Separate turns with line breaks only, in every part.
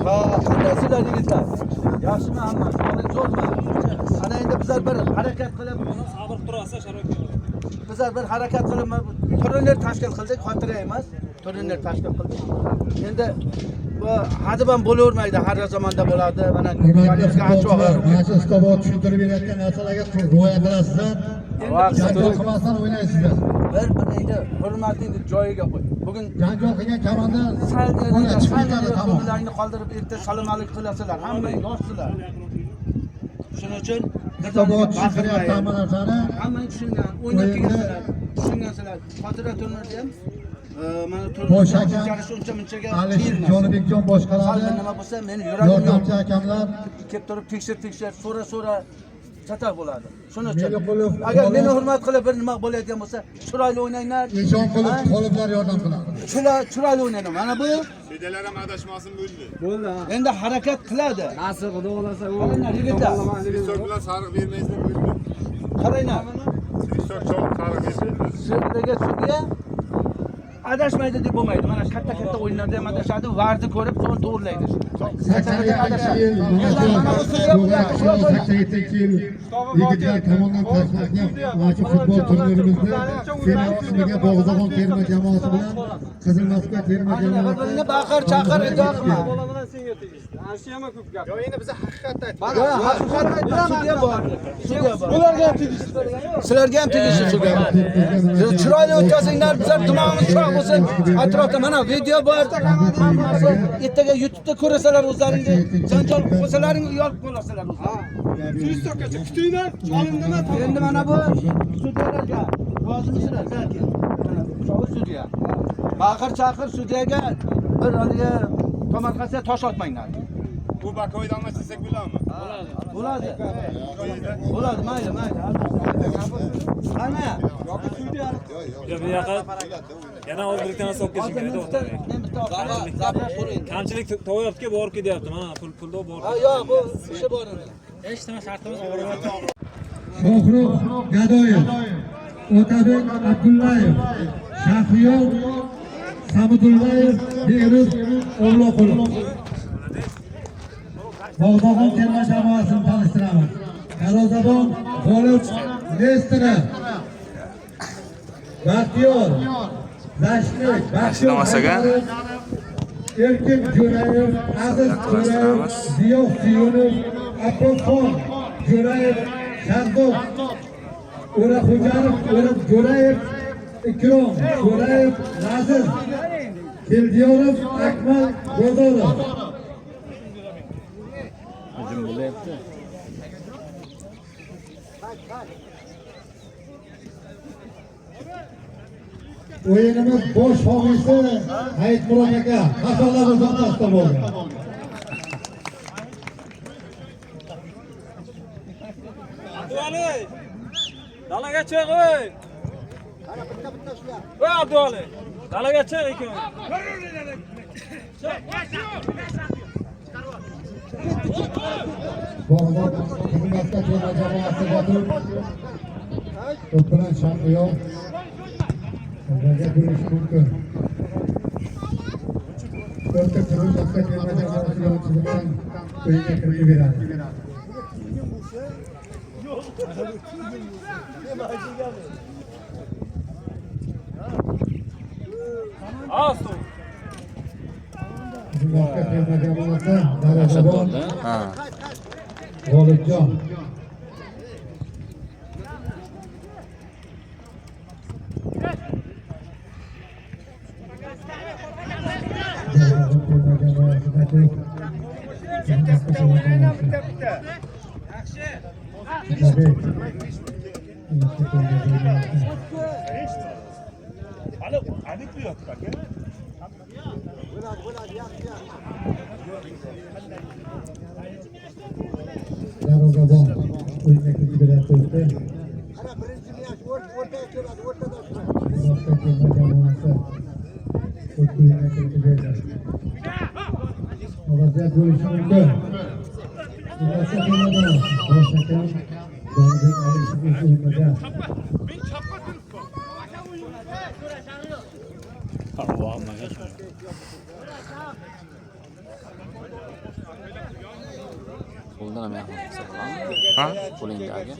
Ha, sizlar yigitlar. Yaxshimi hammasi? Holingiz zo'rmi? Ana endi bizlar bir harakat qilib,
sabr turasa sharoit.
bizlar bir harakat qilib turnir tashkil qildik, xotira emas. Turnir tashkil qildik. Endi bu hadib ham bo'lavermaydi, har zamonda bo'ladi. Mana yoningizga achog'i.
Mana shu ustoz tushuntirib berayotgan narsalarga rioya qilasizlar. Janjal qilmasdan o'ynaysizlar.
Bir neydi? Hurmatingizni joyiga qo'y. Bugun
Janjal qilgan kamonda
qo'llaringni qoldirib erta salomalik qilasizlar. Hamma yoshsizlar. Shuning uchun
ustoz tushuntiriryapti hamma narsani.
hamma tushungan, o'ynab kelganlar, tushungansizlar. Xotira turnirda ham mana
Bosh
turnir
hakam
uncha munchaga
Alisher Jonibekjon boshqaradi.
nima bo'lsa meni yuragim yo'q.
Yordamchi hakamlar
Kelib turib tekshir, so'ra chatoq bo'ladi. Shuning uchun
Meliqulov,
agar meni hurmat qilib bir nima bo'layotgan bo'lsa, chiroyli o'ynanglar.
Eshonqulov qoliblar yordam qiladi.
Chiroyli o'ynaydi. Mana bu
Sudyalar ham adashmasin bo'ldi.
Bo'ldi.
endi harakat qiladi.
Nasib xudo xolasa u.
Qaranglar, yigitlar.
Svistok bilan sariq bermaysizlar bo'ldi.
Qaranglar.
Svistok javob sariq berdi.
Sudyaga sudya adashmaydi deb bo'lmaydi. Mana katta o'yinlarda ham adashadi, varni ko'rib so'ng to'g'rilaydi.
87 yil yigitlar tomonidan tashlangan mana shu futbol turnirimizda final qismiga Bog'zafon terma jamoasi bilan Qizil Moskva terma jamoasi
Bir-birini baqir chaqir edoqma.
Bola senga tegishdi. Ancha ham ko'p gap.
Yo endi biz haqiqatni aytdik.
Ha, haqiqatni aytdim, sudya bor. Sudya bor.
Ularga ham tegishdi.
Sizlarga ham tegishli sudya bor. Siz chiroyli o'tkazinglar, bizlar tumanimiz chiroq bo'lsin. Atrofda mana video bor. Ertaga YouTube'da ko'rasalar o'zlaringiz janjal qilsalaring uyalib qolasizlar o'zlaringiz.
Turistlargacha kutinglar. Cholindimi?
Endi mana bu sudyalarga rozimisizlar? Balki. Mana bu sudya. Baqir chaqir sudyaga bir haliga tomorqasiga tosh otmanglar.
Bu Bakoyda almashsak bo'ladimi?
Bo'ladi. Bo'ladi, mayli. Qani?
Ya bu yoqqa yana o'zbekdan olib kelishim kerak to'xtang. Kamchilik to'yapti-ku, borib ketyapti. Mana pulda borib.
Ha, yo'q, bu ishi bor uni.
Hech nima shartimiz og'rimayapti.
Shohrux Gadoyev, Otabek Abdullayev, Shahriyor Samudullayev, Behruz Ovloqulov. Bog'zafon terma jamoasini tanishtiramiz. Darvozabon Xolid Nestra, Baxtiyor Zashlik, Baxtiyor Erkin Jo'rayev, Aziz Jo'rayev, Ziyo Suyunov, Abrofon Jo'rayev, Shahzob O'raxo'janov, Jo'rayev, Ikrom Jo'rayev, Aziz Keldiyorov, Akmal Bozorov.
Hujum bo'layapti.
O'yinimiz bosh homiysi Hayitmurod aka qachonlar o'zimizda bo'ldi.
Abduvali. Dalaga chiq o'y. Voy Abduvali. Dalaga chiq ekan.
Bog'zafon xizmatga terma jamoasiga to'p bilan Shahriyor Sizlarga bo'lishi mumkin. To'rtta xizmatga terma jamoasi yo'qchidan o'yinga kirib beradi.
Astu.
Xizmatga terma jamoasi darvozabon G'olibjon. Darvozabon o'yinga kirib berayapti. Ana birinchi yash o'rtaga keladi, o'rtada jamoasi o'yinga kirib beradi. Vaziyat bo'lishi mumkin. Bosh hakam Jonibek Alishev o'yinida.
Qo'ldan ham yaxshi qilsa bo'ladimi?
Ha?
Qo'lingdagi.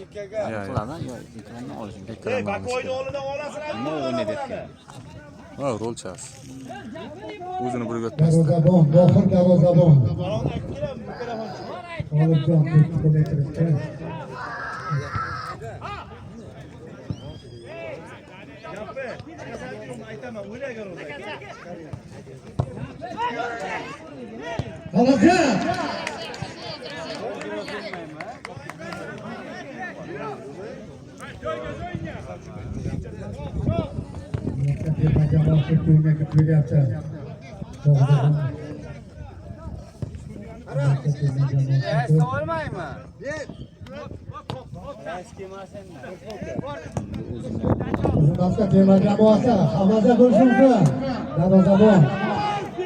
Ya.
Qiladimi? Yo, ekrandan olishim kerak.
Ey, Bakoyni o'rnidan olasizlar.
Nima o'ynayotgan?
Ha, rolchas. O'zini burga o'tmasdi.
Darvozabon, Bohir darvozabon. Olimjon kilometrcha. Olajon. Terma jamoasi to'yga kirilyapti.
Olmaymi?
O'zbekiston terma jamoasi havoda bo'lishi mumkin. Darvozabon.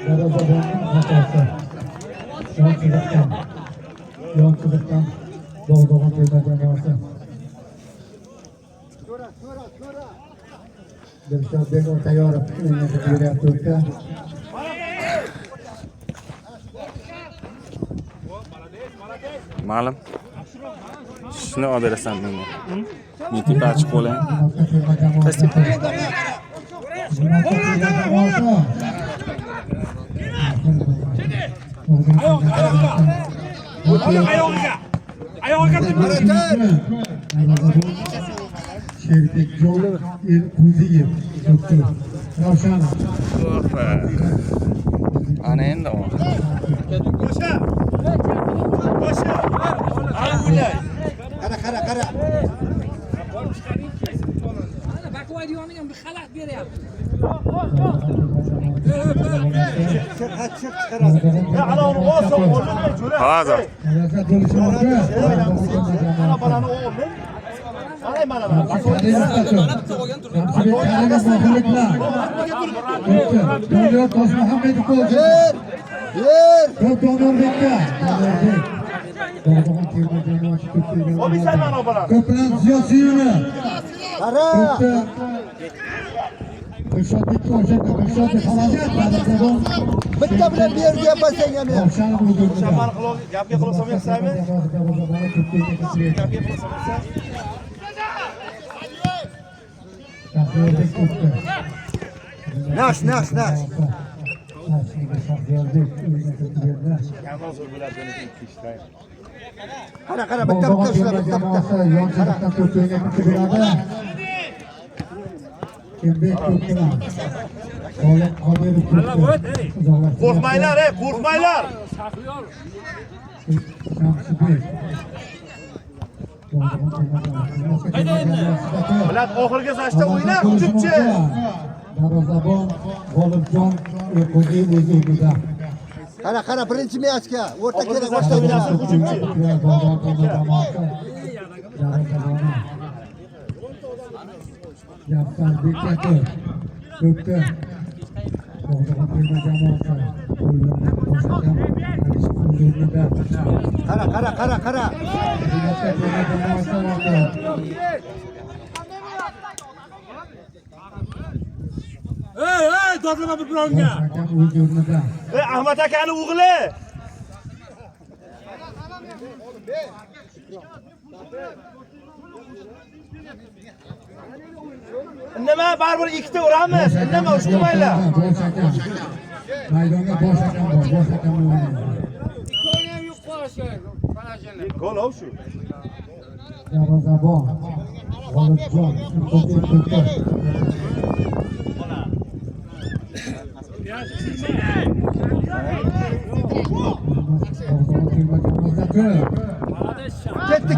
Darvozabonning xatosi. Yon chiziqdan Bog'dog'on terma jamoasi. Dilshod Begov Tayyorov o'yinga kirilyapti o'tga.
Ma'lum. Shuni olib berasan menga. Men tepa chiqib qo'yay. Qaysi
Sherbekjon Elquziyev doktor Ravshanov.
ana endi o.
Qara.
Bakoy diyoniga bir xalat beryapti.
Hozir.
Ko'plar siyosiyni. Qara. Dilshodbekka o'xshab, Dilshodbek xalosat darvozabon.
Bitta bilan bu yerga yapasang ham.
Ravshanov o'ldirdi.
Gapga quloq solmayapsizmi?
Nash. Qara, bitta ushlab, bitta.
Yon tarafdan to'p o'ynab kiraveradi. Kembek to'pini. Qodirov
Qo'rqmanglar, qo'rqmanglar. Bilan oxirgi sashda o'yna, hujumchi.
Darvozabon G'olibjon Elquziyev o'z o'rnida.
Qara, birinchi mechga o'rta kerak
Sashda o'ynasa hujumchi.
Yapsan Bekatov to'pda Bog'dog'on terma jamoasi o'yinni boshlagan o'rnida.
Qara.
Ey, dodlama bir bironga.
O'z o'rnida.
Ey, Ahmad akani o'g'li. Nima baribir ikkita uramiz. Nima ushlamanglar.
Maydonga bosh hakam o'ynaydi.
Gol shu.
Darvozabon G'olibjon to'pda.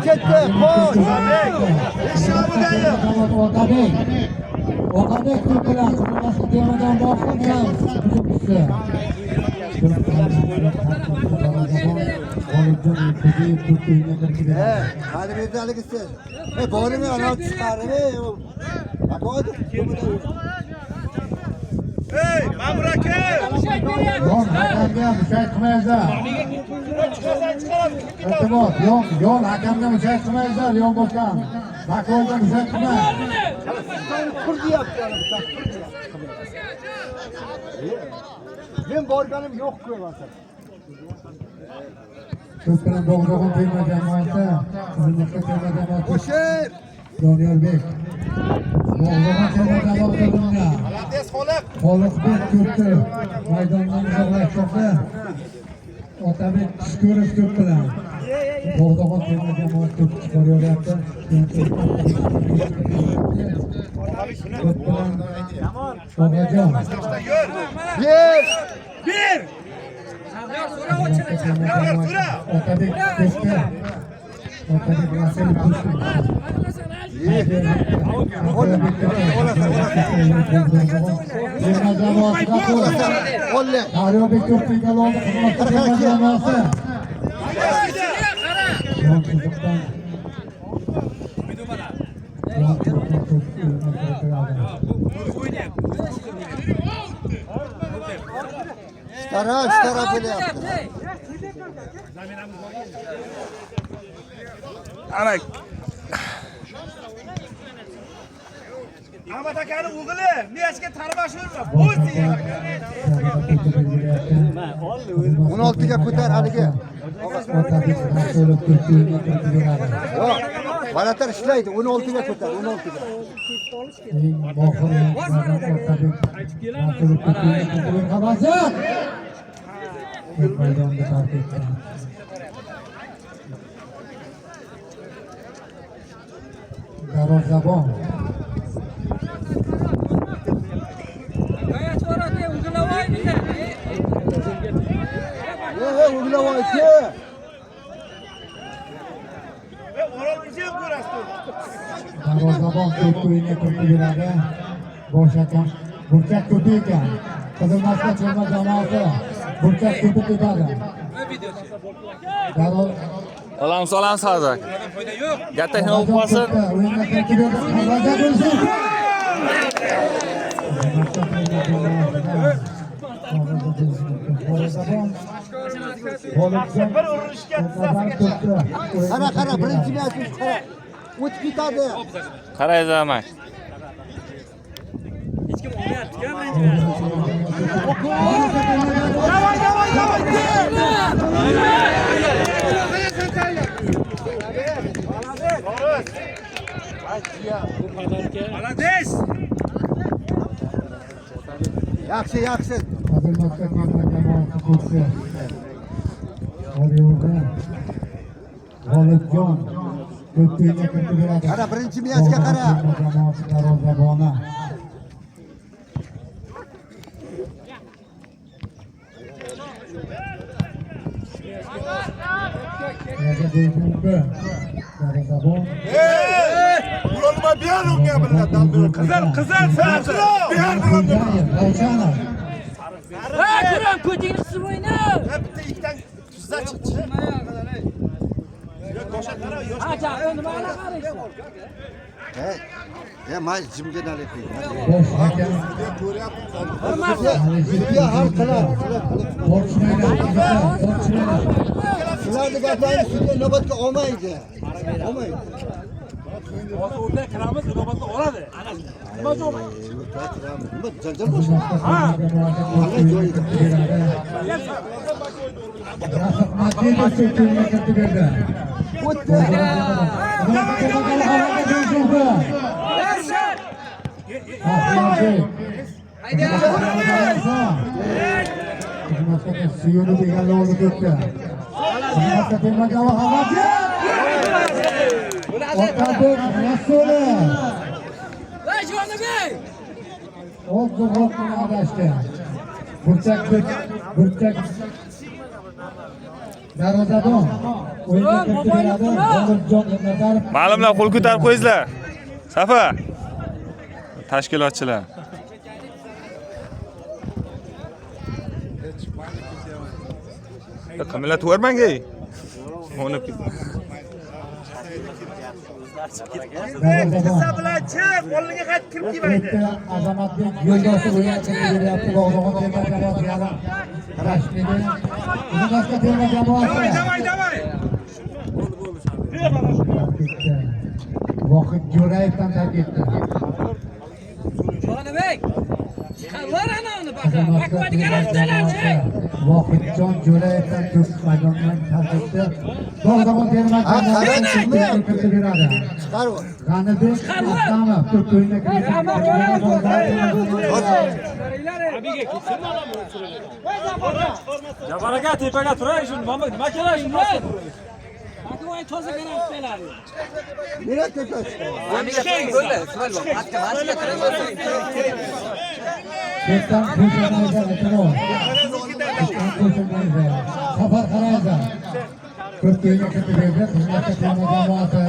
Ketdi. Qo'sh.
Oqabek to'plar termadan boshqa hujumchisi.
Hadi bezalik siz. Borimi ana chiqarib.
Ey, Ma'mur aka.
Yon hakamga mushayish qilmaysizlar. Iltimos, yon hakamga mushayish qilmaysizlar, yon bosgan. Bakoyga mushayish qilmang.
Men borganim yo'q ko'rmasan.
Ko'pchilik Bog'dog'on terma jamoasi, Qizilmaqqa terma jamoasi. Doniyorbek. Bog'dog'on terma jamoasi bunga. Xoliqbek ko'pdi. Maydondan uzoqlashmoqda. Otabek Shukurov to'p bilan. Bog'dog'on terma jamoasi to'p chiqaryapti. To'p bilan Bogajon.
Bir.
Otabek to'pda. Otabek Rasul to'pda. Daryobek ko'pchilik oldi. Xizmatda terma jamoasi.
Stara bo'lyapti.
Ana
Ahmad akani o'g'li Miyashga tarbashurma. Bo'z degan.
16 ga ko'tar haligi. Yo'q, balatar ishlaydi. 16 ga ko'tar, 16 ga.
Darvozabon.
O'g'lavoychi.
Orol bizni ko'rasiz.
Darvozabon to'p o'yinga kiritib beradi. Bosh hakam burchak to'pi ekan. Qizilmaqqa terma jamoasi burchak to'pi tepadi.
olamiz hozir. Gattahni olib qolsin.
O'yinga kiritib berdi. Havaga bo'lsin.
Bir urinishga
Qara, birinchi match qara. O'tib ketadi.
Qaraysiz amay.
Malades.
Yaxshi.
Qizilmaqqa terma jamoasi ko'rsa. Oriyada G'olibjon to'p o'yinga kiritib beradi.
Qara, birinchi matchga qara.
Jamoasi darvozaboni.
Qizil sarsi.
Kuram ko'tingni qisib o'yna.
Bitta ikkidan tuzda chiqdi.
Acha, nima qaraysan?
May jimga nalik qildi.
Bosh hakam
Hal qiladi. Ularni gaplari sudga inobatga olmaydi.
O'rta kiramiz, inobatni oladi. Nima jo'mi?
Nima janjal boshqa?
Burchak darvozabon o'yinga kiritib beradi. G'olibjon Nazarov.
Ma'lumlar qo'l ko'tarib qo'yinglar. Safa. Tashkilotchilar. Qimillat o'rmanga. O'nib ketdi.
Qissa bilan chiq, qo'liga qaytib kirib kelmaydi.
Azamatbek yo'ldoshi o'yinga kiritib beryapti. Bog'dog'on terma jamoasi yana Rashidov. Qizilmaqqa terma jamoasi.
Davay.
Vohid Jo'rayevdan tark etdi.
Jonibek, Var ananı bakın. Bak hadi gel.
Vohidjon Jo'rayevdan to'p maydondan tark etdi. Bog'dag'on terma jamoasi kiritib beradi.
Çıkar o.
G'anibek Aslamov to'p o'yinga
Jabaraga tepaga turay shuni nima kerak shuni?
Bak voy toza kanal peladi.
Nereye tekrar
Ketdan qo'shilmaydi e'tibor. Qo'shilmaydi. Safar qaraydi. To'p o'yinga kiritib berdi. Xizmatga terma jamoasi.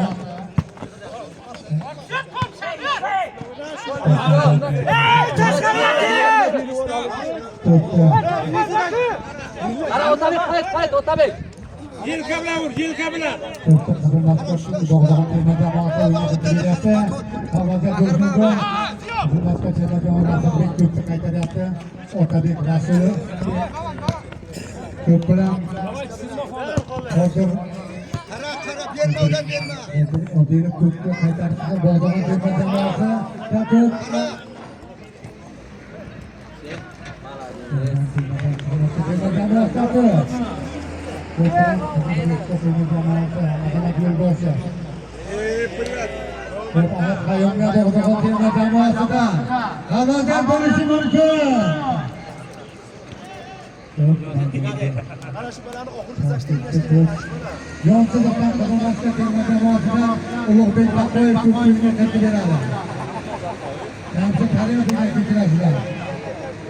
Ana Otabek qayt Otabek.
Yelka bilan ur, yelka bilan.
Bog'dag'on terma jamoasi o'yinga kiritib beryapti. Havoga Do'stmurodov. Xizmatga terma jamoasi to'pni qaytaryapti. Otabek Rasulov. To'p bilan hozir Odilov to'pni qaytarishda Bog'dag'on terma jamoasi to'p Hayonga Bog'dag'on terma jamoasidan xabardan bo'lishi mumkin. Yonsizlikdan Qozog'iston terma jamoasidan Ulug'bek Taqoyev to'p o'yinga kiritib beradi. Ramzan Karimov uchrashuvlar.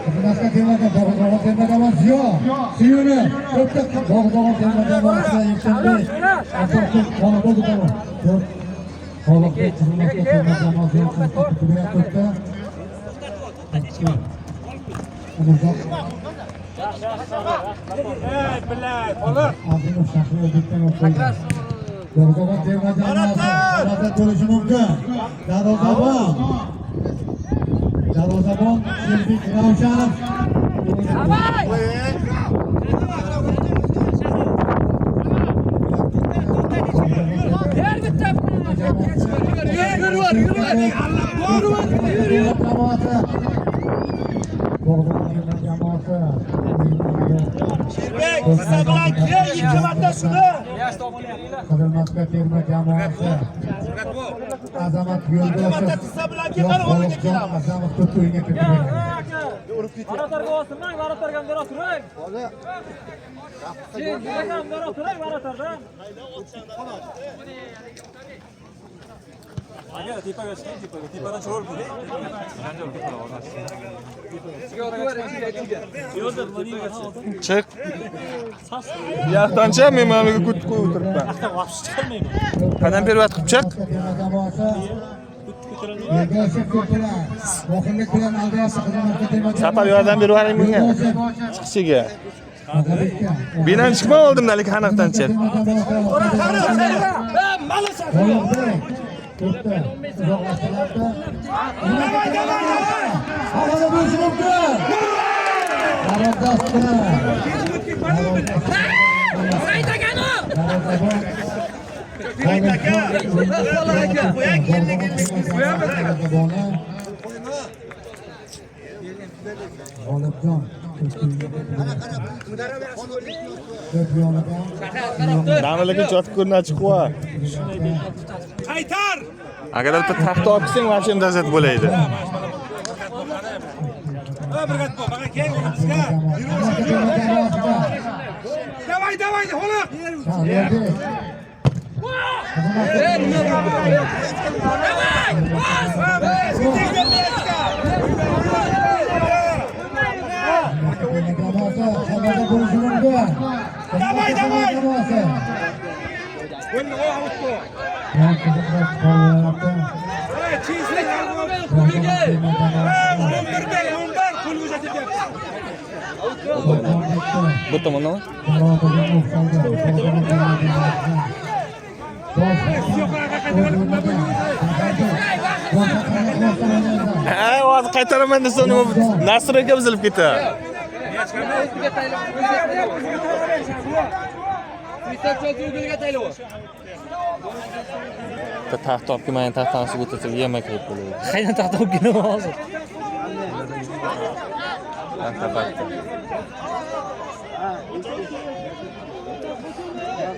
Qozog'iston terma jamoasi Ziyo Suyuni to'pda Bog'dag'on terma jamoasiga yetishdi. Asosiy g'olib bo'ldi. Xoliqbek Qozog'iston terma jamoasiga kiritib beradi. Azimov Shahriyorbekdan o'tdi. Bog'dag'on terma jamoasi g'alaba bo'lishi mumkin. Darvozabon Sherбек Ravshanov.
Yer bitta.
Bog'dag'on terma jamoasi.
Sherbek, qizza bilan kel, ikki marta shuni.
Qizilmazga terma jamoasi. Azamat Yo'ldoshev.
Qizza bilan kelgan o'yinga kelamiz.
Azamov to'p o'yinga kiritib beradi.
Varatarga olsinman, varatarga ham turay. Sen ham turay varatarda. Aga tepaga chiqing, tepadan cho'l bo'l.
Chiq. Yoqdan chiq, men mana bu kutib o'tiribman.
Vaqti chiqolmayman.
Qadam beryapti, chiq.
Terma jamoasi. Yo'ldoshev ko'plar. Vohidlik bilan aldayapti Qozog'iston terma jamoasi.
Safar yordam berib yuboring bunga. Chiqishiga. Benan chiqma oldimdan, lekin xanaqdanchi.
G'olibjon
Damligi jotib ko'rina chiqwa.
Qaytar!
Agar bitta taxta olib kelsang, вообще dazat bo'laydi.
Birgat bo'l, baqa keng o'zimizga. Davay, xoliq. Davay. Bunu o avuttu. Çizlik aldım. Ondan kul uzatacak.
Bu tomondan. Ha, hozir qaytaraman desa, Nasr aka buzilib ketadi. Taxta olib kelmagan taxtani suv o'tsa, yemak qilib qo'yadi.
Qaydan taxta olib keldim hozir?
Tafatda.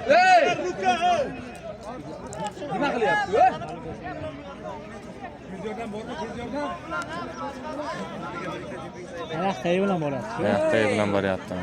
Hey! Nima qilyapti?
Ayaqtay bilan boradi.
Ayaqtay bilan boryapti.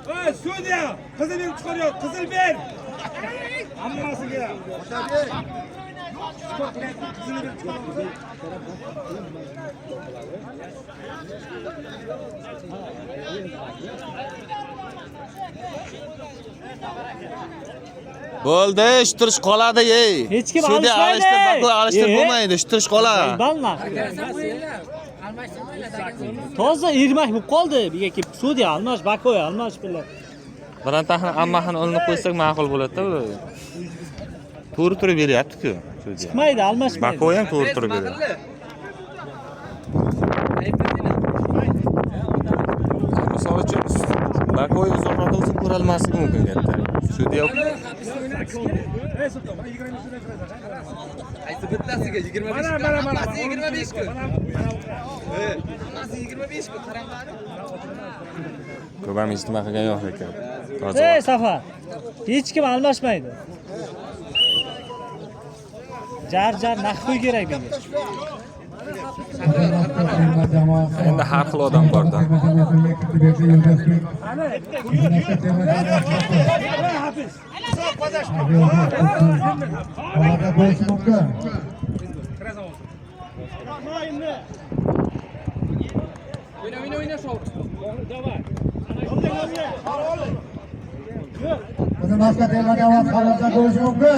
Hey Sudya! Kızı bir çıkarıyor, kızıl ver! Ammasıga! Kızını bir çıkarıyor.
Bo'ldi, ish turish qoladi, ey.
Hech kim
Sudya
alishmaydi.
alishtirib bo'lmaydi, ish turish qoladi.
Ballar. Toza irmak bo'lib qoldi. Biga kelib sudya almash, bakoy almash bilan.
Birontani ammahini olinib qo'ysak ma'qul bo'ladi-da bu. To'g'ri turib beryapti-ku sudya.
Chiqmaydi, almashmaydi.
Bakoy ham to'g'ri turib beryapti. Misol uchun bakoy uzoqroq o'zib ko'rolmasligi mumkin katta. Sudya
Qaysi bittasiga 25 kun? Hammasi 25 kun. Hammasi 25 kun. Qaranglar.
ko'p ham ijtimo qilgan yo'q ekan.
Ey Safar. Hech kim almashmaydi. Jar naqd kerak bizga.
Endi har xil odam bor-da.
Oyna şov.
Bizim başka temada var, kalırsa görüşü mümkün.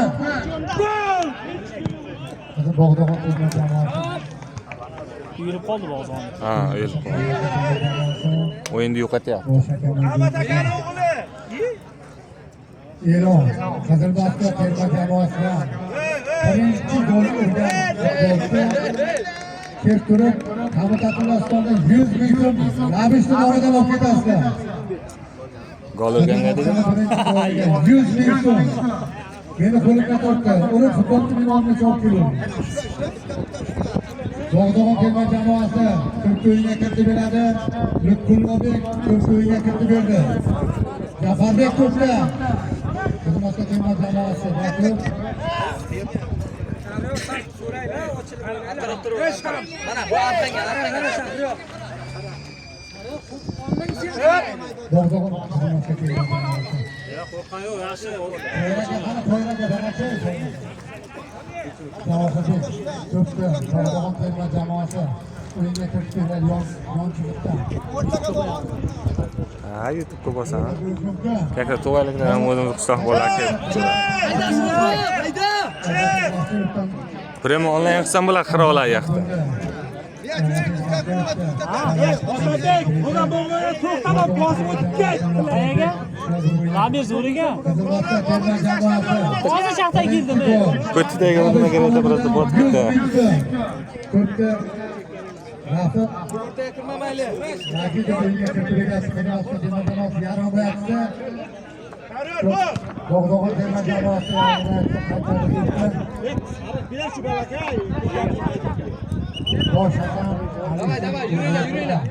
Bizim Bogdoğan temada var.
Yurib qoldi bozor.
Ha, o'ylab qoldim. O'yinni yo'qotyapti.
Ahmet Akan oğlu!
Eron, Qizilboshga terma jamoasida birinchi gol urgan kelib turib, Qamoqxonastonda 100 ming so'm Ravishni nomiga olib ketasizlar.
Gol urganga dedim.
100 ming so'm. Meni qo'limga tortdi. Uni futbolchi nomiga olib keldim. Bog'dog'on terma jamoasi Turkiyaga kiritib beradi. Lutfullobek Turkiyaga kiritib berdi. Jafarbek to'pda. Xizmatga terma jamoasi Bakov.
Mana bu arqanga yo'q.
Bog'dog'on xizmatga terma jamoasi.
Qo'rqan yo'q, yaxshi.
To'pda Bog'dog'on terma jamoasi o'yinga kiritdilar yon chiqdi.
Ha, YouTube'ga bosaman. Kaka to'g'riliklar ham o'zimiz qishloq bo'larki. Prema onlayn qilsam bo'lar xirolar yoqda.
Osadek! Buna bo'g'oya to'xtamab bosib o'tib ket!
Qayerga? Labir zo'riga. Hozir shaxta kirdimi?
Ko'tidagi nima kerakda birada bot ketdi.
To'pda Rafi
O'rtaga kirma mayli.
Rakiga o'yinga kiritgan penalti jamoasi yarim himoyachisi Bog'dog'on terma jamoasi
Bilar shu balakay!
bosh hakam
Davay, yuringlar.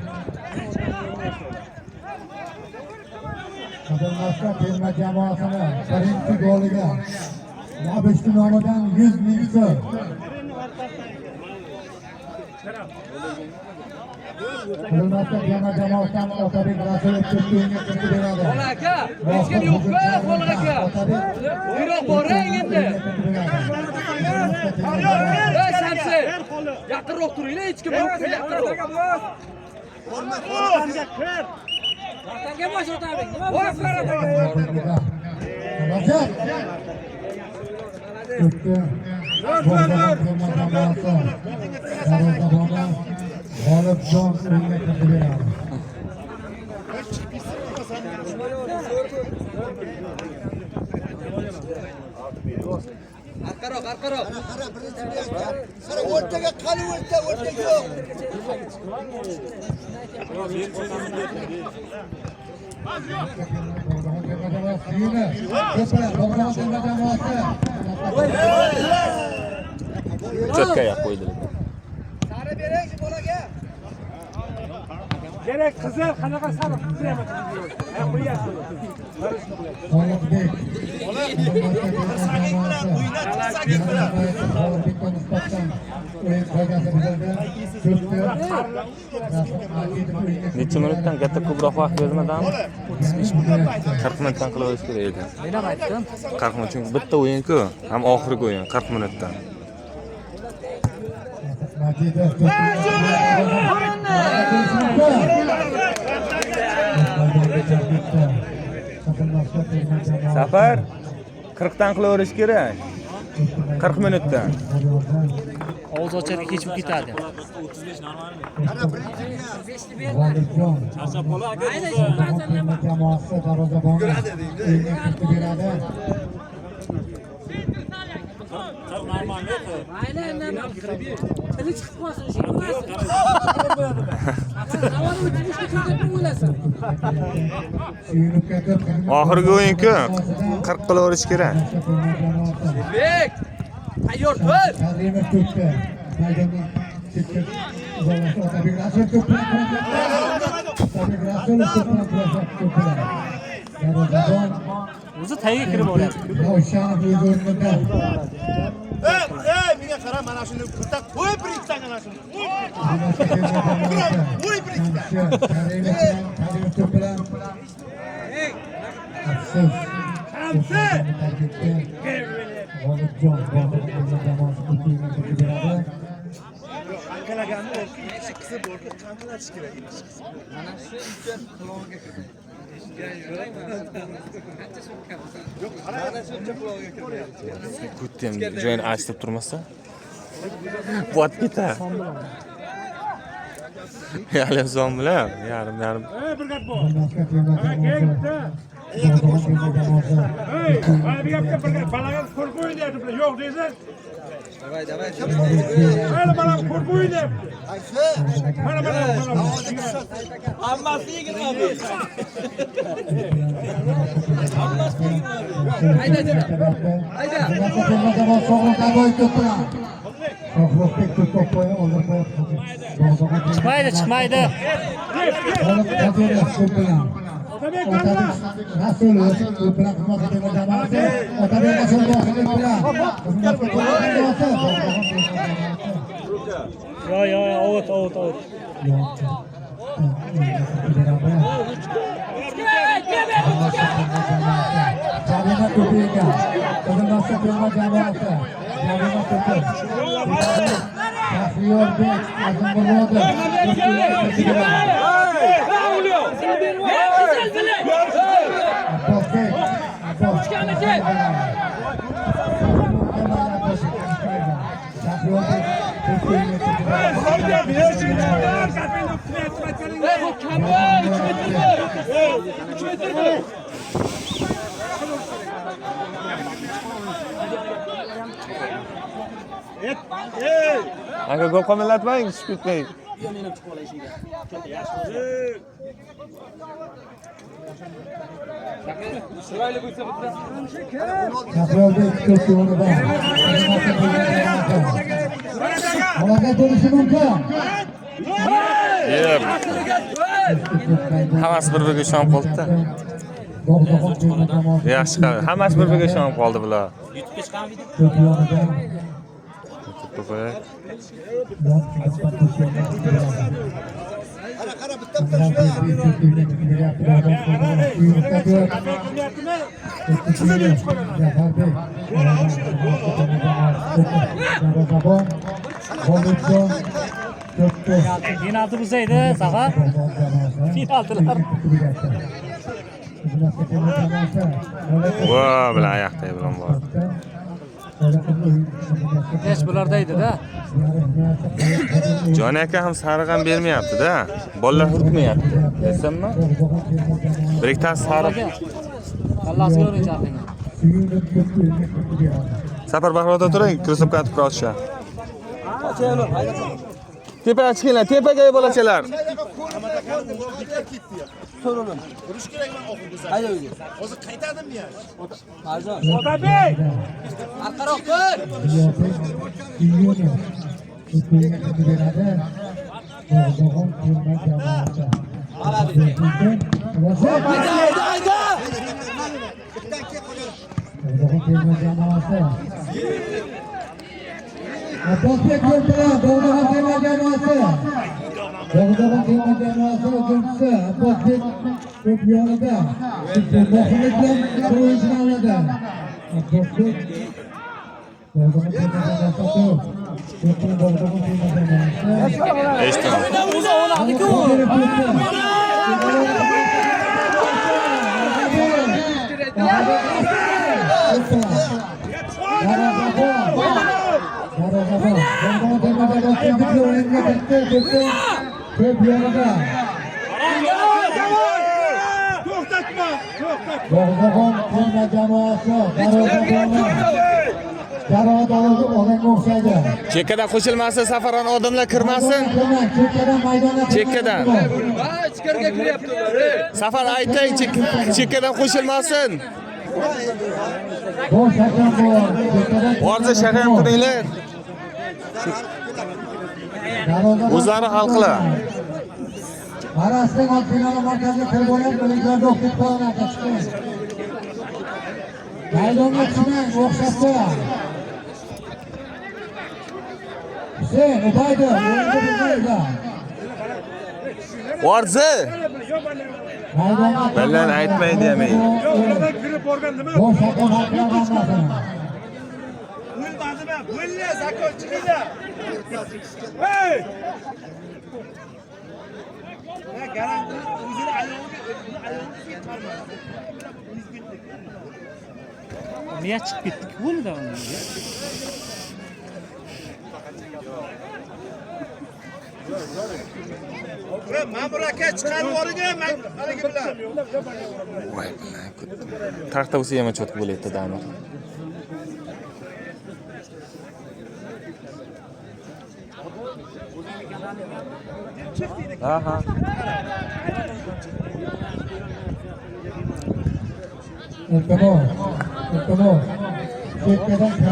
Qizilboshga terma jamoasini birinchi goliga Labishni nomidan 100 ming so'm. Hurmatli terma jamoasidan Otabek Rasulov to'pga kirib beradi.
Qo'l aka, hech kim yo'q-ku, qo'l aka. Buyruq boring endi. Ey Shamsi, yaqinroq turinglar, hech kim yo'q, yaqinroq. Vatanga bosh Otabek, nima bo'lsa
G'olibjon o'yinga kirib beradi.
Arqaroq, arqaroq.
Qara o'rtaga qani o'rta yo'q.
Cho'tkaga qo'ydilar.
Sari bering bolaga. Kerak qizil qanaqa sariq qizilmi? Ha, qo'yasiz.
G'oliblik.
Necha minutdan katta ko'proq vaqt bermadimi? 40 minutdan qilib olish kerak edi.
Men ham aytdim.
40 minut chunki bitta o'yin-ku, ham oxirgi o'yin 40 minutdan. Safar 40 dan qilaverish kerak. 40 minutdan.
Og'iz ochar kechib ketadi.
G'olibjon. Jamoasi darvozaboni o'yinga kirib beradi.
Mayli, nima qilib. Tili chiqib qolsin shu. Savol o'tishga cho'kib o'ylasin.
Suyunib ketib
Oxirgi o'yin-ku 40 qilaverish kerak.
Bek, tayyor tur.
Karimov to'pda maydonga chiqib uzoqlashdi. Otabek Rasulov to'pni Otabek Rasulov to'pni darvozabon
O'zi tagiga kirib olyapti.
Ravshanov o'z o'rnida.
Menga qara, mana shuni bitta qo'y bir ikkitani mana shuni. Qo'y bir ikkita.
Karimov to'p bilan Afsus. G'olibjon jamoasi o'yinga kirib beradi.
Ankalaganni ishi qisib bordi, qanqalatish kerak edi.
Mana shu uchun quloqiga kirdi.
Yo'q, mana shuncha quloqiga kirdi.
Kutdi ham joyini ochib turmasa. Bot ketar. Hali son bilan yarim.
Bir gap bor.
Ey,
mana bu gapga bir gap balaga qo'rqib o'ynayapti. Yo'q deysiz.
Davay.
Mana bala qo'rqib o'ynayapti. Mana.
Hammasi yigirma abi.
Hayda. Shohruxbek to'p qo'ya olib qo'yapti.
Chiqmaydi.
Otabek Rasulov to'p bilan xizmat qilgan jamoasi. Otabek Rasulov to'p bilan xizmat qilgan jamoasi.
Yo, out.
Jarima to'piga. Qozog'iston terma jamoasi. Jarima to'pi. Shahriyorbek Azimmurodov.
Aka gol qo'llatmang, tushib ketmang.
Shahriyorbek to'pini bor. Halokat bo'lishi mumkin.
Hammasi bir-biriga ishonib qoldi-da. Yaxshi qildi. Hammasi bir-biriga ishonib qoldi bular.
To'p yonida
to'pi.
Qara qara bitta
Penalti bo'lsaydi, Safar. Penaltilar.
Va bilan oyoqdagi bilan bor.
Hech bularda edi-da.
Jon aka ham sariq ham bermayapti-da. Bolalar hurkmayapti. Bilasanmi? Bir ikkitasi sariq.
Kallasiga o'ynayapti.
Safar bahroda turing, krossovkani tutib olishar. Tepaga chiqinglar, tepaga bolachalar.
So'radim.
Urush kerakman oxirgi safar.
Hayda uyga.
Hozir qaytadimmi ya?
Arzon.
Otabek!
Arqaroq tur. Hayda, hayda.
Abbosbek Ko'rpalar, Dog'dag'on terma jamoasi. Dog'dag'on terma jamoasi o'yinchisi Abbosbek Ko'pyolida. Mohimlik bilan bir o'yinchini oladi. Abbosbek Dog'dag'on terma jamoasi. Dog'dag'on terma jamoasi.
Eshitdim.
O'zi o'ynadi-ku.
To'xtatma!
Dog'dag'on terma jamoasi jarohat olib o'xshaydi.
Chekkadan qo'shilmasin, safaron odamlar kirmasin.
Chekkadan maydonga
Chekkadan.
Ha, ichkariga kiryapti ular.
Safar aytang, chekkadan qo'shilmasin.
bosh hakam bor. Chekkadan
Orza shaqam turinglar. O'zlari hal qila.
Arasdan final markaziga kirib olib, ularga o'qib qo'yadi. Maydonga chiqmang, o'xshatdi. Sen, ubaydi, o'yinda bilmaydi.
Orza. Bilan aytmaydi demaydi.
Yo'qlardan kirib borgan nima?
Bosh hakam haqlaganmasin.
O'lmadimi? O'llar zakot chiqinglar.
Hey!
Ha, garantini o'zini ayog'iga chiqarmadi.
Niye chiqib ketdik bunda?
Ma'mur aka chiqarib yuboring, haligi bilan.
Voy billahi. Taxta bo'lsa ham cho'tib bo'laydi damir. Aha.
Iltimos.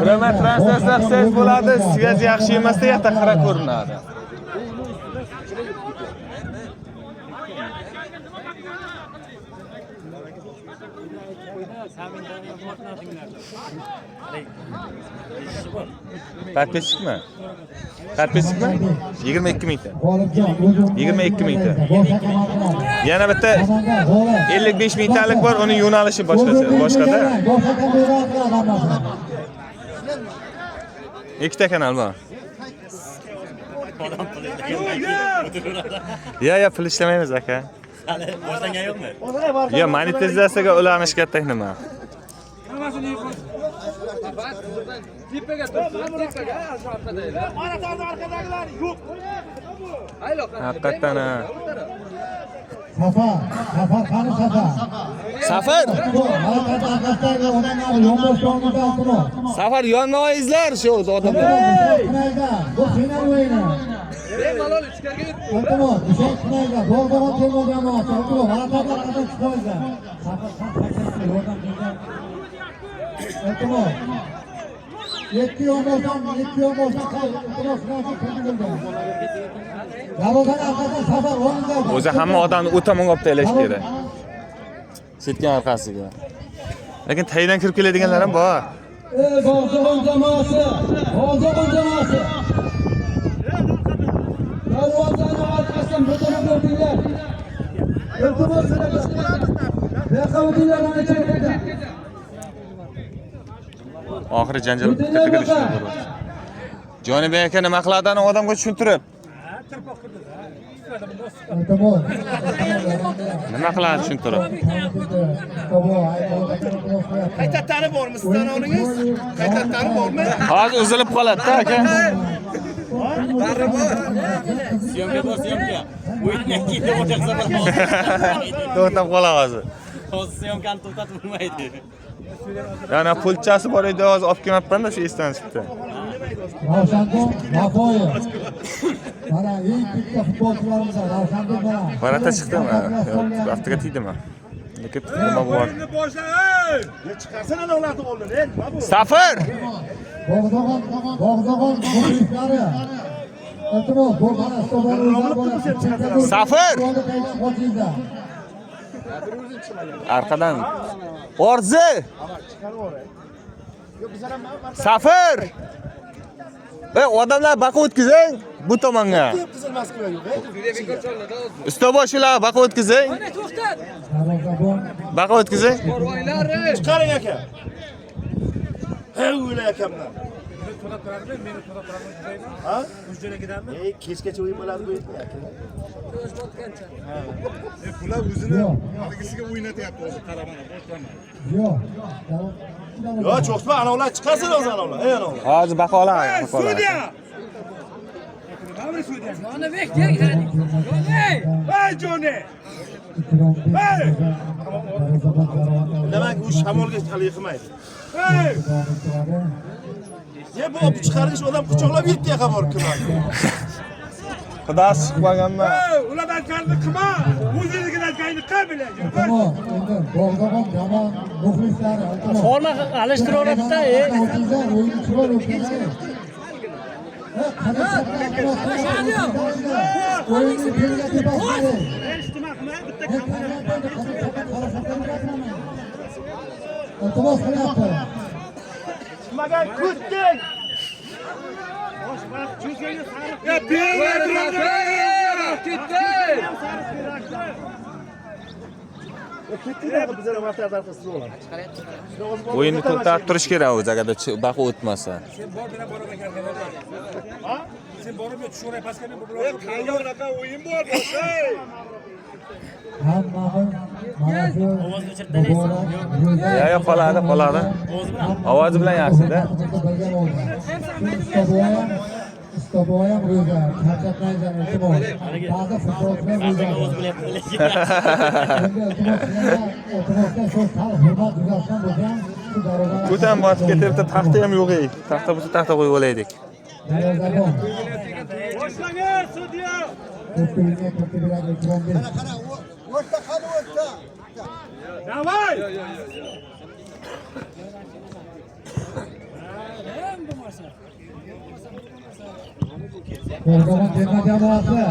Prima translyatsiya siz bo'ladi, sizga yaxshi emasda yaxta qara ko'rinadi. Karpechikmi? 22 mingta. 22 mingta. Yana bitta 55 mingtalik bor, uning yo'nalishi boshqada. Ikkita kanal bor. Ya pul ishlamaymiz aka.
Hali boshlangan yo'qmi?
Ya monetizatsiyaga ulanish katta nima?
Hammasini yig'ib. Tepaga turibdi, tepaga shu orqadaylar.
Mana tarda orqadagilar yo'q.
Haqiqatan ha.
Safar qani Safar?
Safar.
Harakatda arkadaşlar odamlar yonbosh yonida o'tirib.
Safar yonmoyizlar shu odamlar.
Bu final o'yini.
Bemalol ichkariga yur.
Iltimos, ishonch qilmaydi. Dog'dag'on terma jamoasi. Iltimos, harakatda qattiq chiqmaydi. Safar yordam bergan. Iltimos. 2 yonboshdan iltimos kirgizildi. Darvozadan arkasida Safar o'yinda.
O'zi hamma odamni o'ta mong'ib taylash kerak. Setgan orqasiga. Lekin taydan kirib keladiganlar ham bor.
Dog'dag'on jamoasi. iltimos raqobatchilarni cheklaydi.
Oxiri janjal kattaga tushdi. Jonibek aka nima qiladi odamga tushuntirib?
iltimos
Nima qiladi tushuntirib?
Qaytatlari bormi sizdan olingiz? Qaytatlari bormi?
Hozir uzilib qoladi-da aka.
Syomka bor, syomka. O'yindan keyin o'taqsa bo'ladi.
To'xtab qoladi hozir.
Hozir syomkani to'xtatib bo'lmaydi.
Yana pulchasi bor edi, hozir olib kelmabman-da shu esdan chiqdi.
Ravshandon Mafoyev. Mana eng katta futbolchilarimizdan Ravshandon mana.
Barata chiqdimi? Aftiga tegdimi? Lekin nima bor?
Chiqarsana ularni qo'ldan. Nima bu?
Safar!
Bog'dog'on muxlislari. Iltimos, bu mana stadionlar
Safar! Arqadan Orzi! Safar! Odamlar baqa o'tkazing bu tomonga.
Qizil Moskva yo'q.
Ustoboshilar baqa o'tkazing. Baqa o'tkazing.
Chiqaring aka. Hey o'yla akamdan. Ha? Kechgacha o'yin bo'ladi bu yerda aka. Bular o'zini haligisiga o'ynatyapti hozir qaramana.
Yo'q.
Yo'q, cho'qma, anavlar chiqarsin o'zi anavlar. Ey anavlar.
Hozir baqa olamiz.
Sudya!
Jonibek deng.
Hey Joni! Hey! Demak, u shamolga hali yiqmaydi. Hey! Ye bu olib chiqarish odam quchoqlab yetdi yaqa bor kimlar.
Xudosi chiqmaganman.
Hey, ulardan kalni qilma. O'zingizdan kayni qabiladi.
Iltimos, endi Bog'dog'on jamoa muxlislari. iltimos.
Forma alishtiraverdida,
O'yinchilar o'tkazadi. Iltimos qilyapti.
Magan kutding. Ya
O'yinni to'xtatib turish kerak o'zi agarda baqa o'tmasa.
Sen borib tushirib pastga men bular. Qayyoqqa o'yin bor bo'lsa.
Hammamiz mana shu
Ya qoladi. Ovozi bilan yaxshi-da.
Istoboyam ro'za, charchatmaysan iltimos. Ba'zi futbolchilar ro'za. Iltimosdan shu hurmat yuzasidan bo'lgan shu darajada.
Ko'tan bosib ketibdi, taxta ham yo'q ey. Taxta bo'lsa taxta qo'yib olaydik.
Boshlaga sudya.
Ko'pchilikga ko'pchiliklarga e'tibor bering.
O'rta qani o'rta.
Davay!
Bog'dog'on terma jamoasi.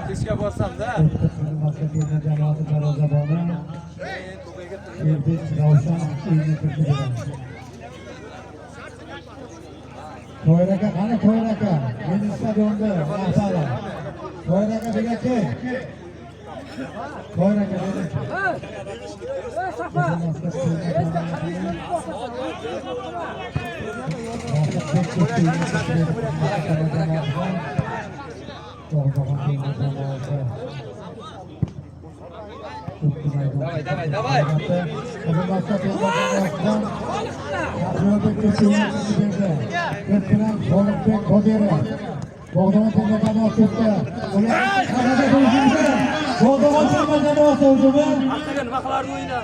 Kechga borsam-da. Terma jamoasi darvozaboni. Erbek Ravshan o'yinni kirgizdi. To'yraka qani to'yraka? Meni stadionda rahbari. To'yraka degaki. To'yraka degaki. Safar.
Давай. O'yna.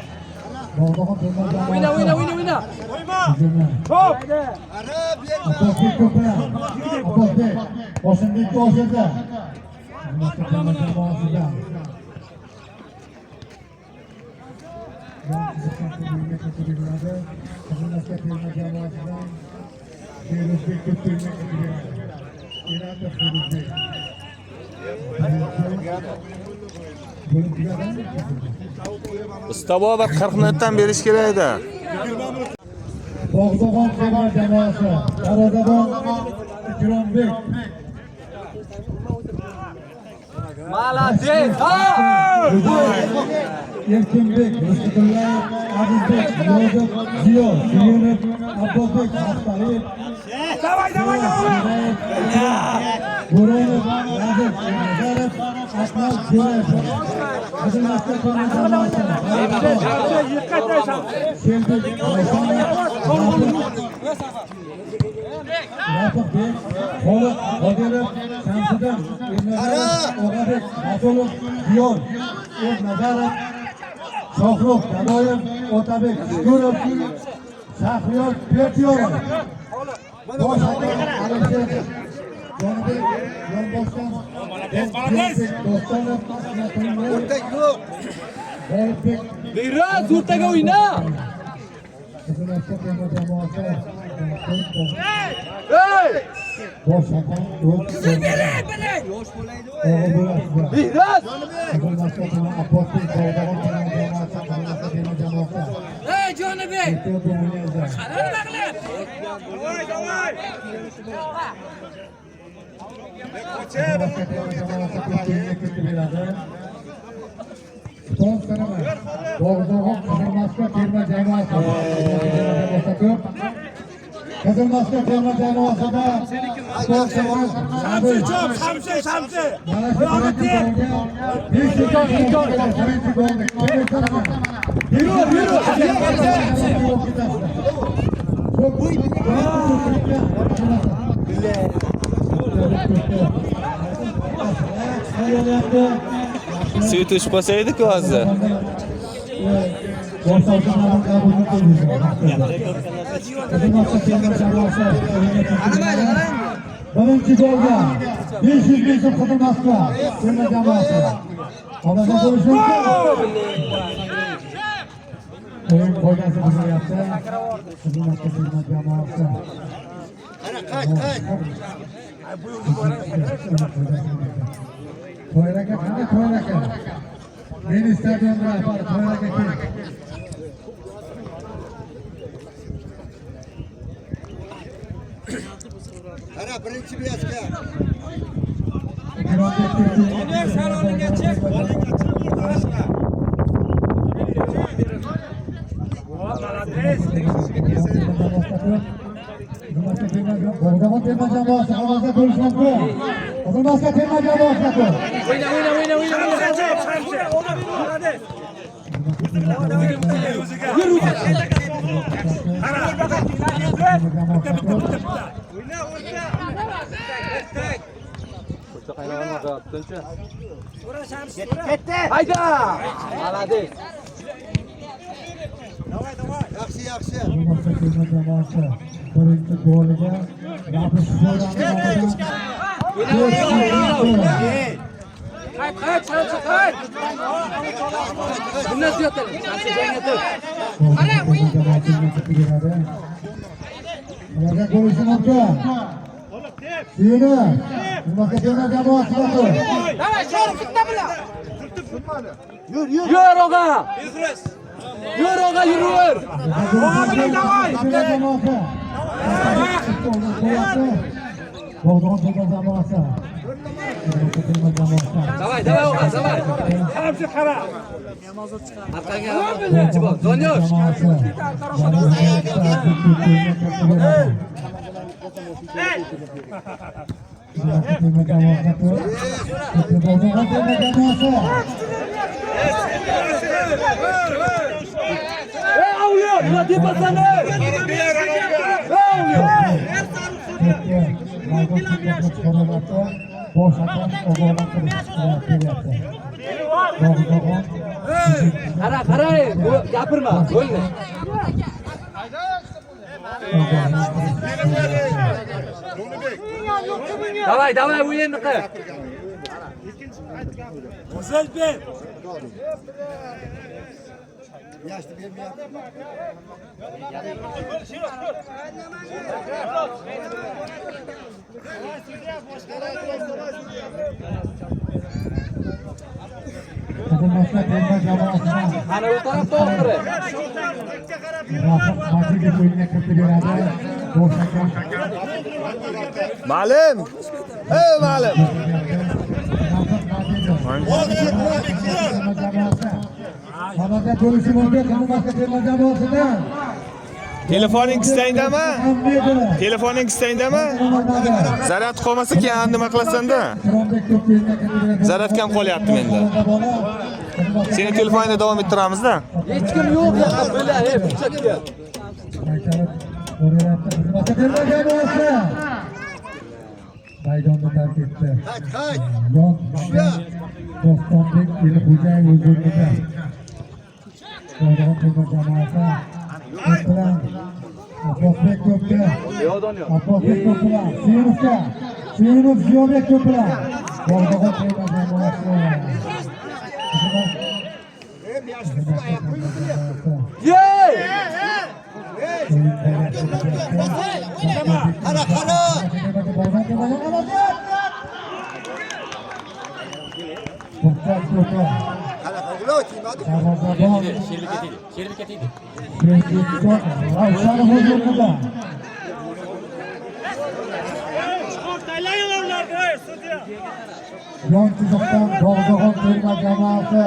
Istobo bir 40 minutdan berish kerak edi.
Bog'dog'on terma jamoasi, darvozabon Ikrombek.
Молодец!
Erkinbek, Rashidulloh, Azizbek, Yozef, Ziyo, Suyunov, Abbosbek, Asqariyev.
Давай!
Bo'ronov, Razif, Nazarov, Akmal Jo'rayev. Qizil Masjid terma jamoasi. Shelbek, Rafiqbek, Xoliq, Qodirov, Shamsiddin, Og'abek, Rasulov, Ziyon, Nazarov, Shohrux, Kadoyev, Otabek, Shukurov, Shahriyor, Pertiyorov. Bosh hakam Alisher Jonibek, Yonbosgan, Do'stonov,
O'rtak yo'q.
G'olibbek,
Miroz, o'rtaga o'yna!
Qizil Masjid terma jamoasi.
Hey!
Bosh hakam Miroz! Qizil Masjid terma Abbosbek, Bog'dag'on terma jamoasi, Qizil Masjid terma jamoasi.
Hey, Jonibek!
Qizilmasjid terma jamoasida
Shamsi!
Suv tushib qolsa edi-ku hozir.
Birinchi golga 500 ming so'm Qizilmasjid terma jamoasi. Hozirda ko'rishim o'yin qo'ygasi buzilyapti. Qizilmasjid terma jamoasi. To'yraka qanday to'yraka? Meni stadionda rahbari to'yraka kel.
Qara birinchi biyasga.
Bog'dag'on terma jamoasi havasga bo'lishmoqda. Qizilmasjid terma jamoasi.
Hayda! Молодец!
Yaxshi.
Qizilmasjid terma jamoasi birinchi goliga
Qayt, Shamsi, qayt! Bundan ziyod Shamsi jangga tur.
Ularga ko'rishi mumkin. Suyunov, Qizilmasjid terma jamoasi.
Давай, Shohrux, bitta bilan! Yur, og'a! Yur, og'a, yur!
Bog'dag'on terma jamoasi.
Давай, og'a, давай!
Shamsi qara!
Orqaga birinchi bor, Doniyor! Ey avliyo, nima deyapsan?
Bosh hakam ogohlantirish beryapti.
Qara, gapirma, bo'ldi. Давай, o'yinni qil.
O'zbek!
Yaşlı bermayapti.
Qizilmasjid terma jamoasidan
Ana u tarafda oxiri.
Rafiq Majidov o'yinga kiritib beradi. Bosh hakam
Ma'lum. Ey ma'lum.
Rafiq Majidov bahsda bo'lishi mumkin. Boshqa terma jamoasida.
Telefoning istayndami? Telefoning istayndami? Zaryad qolmasa keyin nima qilasan-da? Zaryad kam qolyapti menda. Seni telefoningda davom ettiramiz-da.
Hech kim yo'q yoqda bo'la, burchakka.
Boshqa terma jamoasi. Maydonni tark etdi. Yon Dostonbek Elixo'jayev o'zida. Qo'ygan terma jamoasi. Bilan Abbosbek ko'pga. Abbosbek ko'pga. Suyunuvga. Suyunov Ziyobek ko'pga. Qo'ygan terma jamoasi.
Yey!
Qara, qara. Qara, o'g'lo, tiymadi.
Sherbi ketdi.
Yon chiziqdan Bog'dog'on terma jamoasi.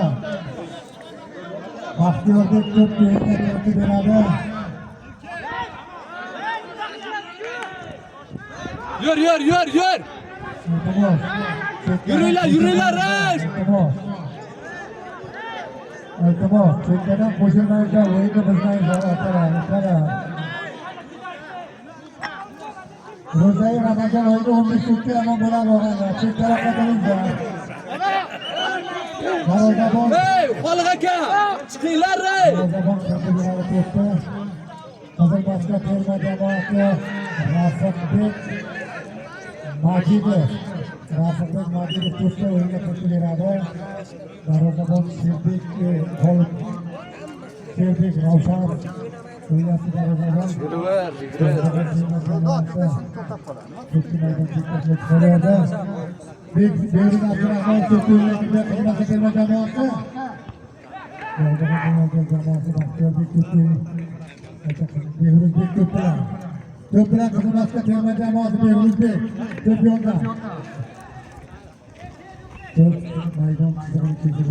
Baxtiyorbek ko'pga yetakchi beradi.
Yur. Yuringlar, Rash.
Iltimos, chekkadan qo'shilmaydigan o'yinni bilmaymiz. Ro'zayi Ramazon oyida 15 kunga amal bo'ladi. Chekkadan qatnashinglar. Darvozabon.
Hey, Xoliq aka, chiqinglar, ey.
Darvozabon kategoriyada to'pni. Qozog'iston terma jamoasi Rafiqbek Majidov. Rafiqbek Majidov to'pni o'yinga kirib beradi. Darvozabon Sherbek Ravshan o'ynasi darvozabon. Berin Abdurahmon to'pni qilmasa terma jamoasi. Behruzbek to'p bilan qizilmasga terma jamoasi Behruzbek to'p yonda. To'p maydon chizig'ini kesib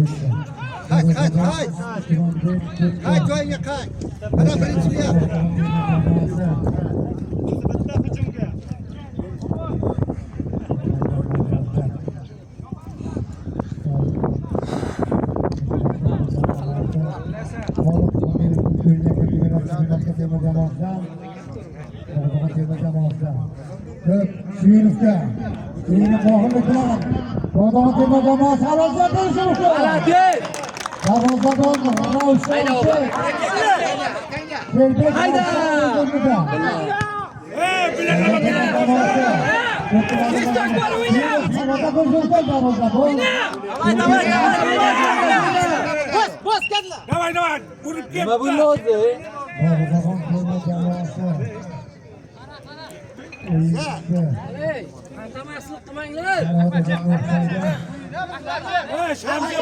o'tdi.
Qayt joyiga qayt. Mana birinchiga.
Suyunuvga. Suyunov Mohimov bilan Bog'dog'on terma jamoasi Alazar Tursunov. Darvozabon Ravshan. Hayda!
Bos, ketla. Davay. Nima bo'ldi o'zi?
Darvozabon terma jamoasi.
Hey, qantamaslik qilmanglar.
Darvozabon Sherbek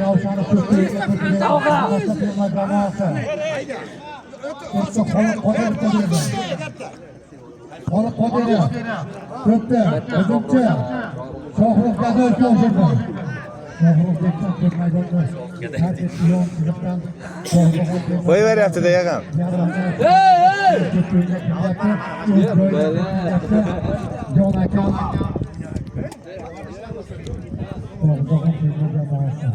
Ravshan to'pni terma jamoasi. Xoliq Qodirov to'pni hujumchi Shohrux Gadoyevga o'xshaydi. Shohrux to'p maydonda tark etdi. Yon chiziqdan
Qo'yaveryapti-da yag'am.
Jon akam Bog'dog'on terma jamoasi.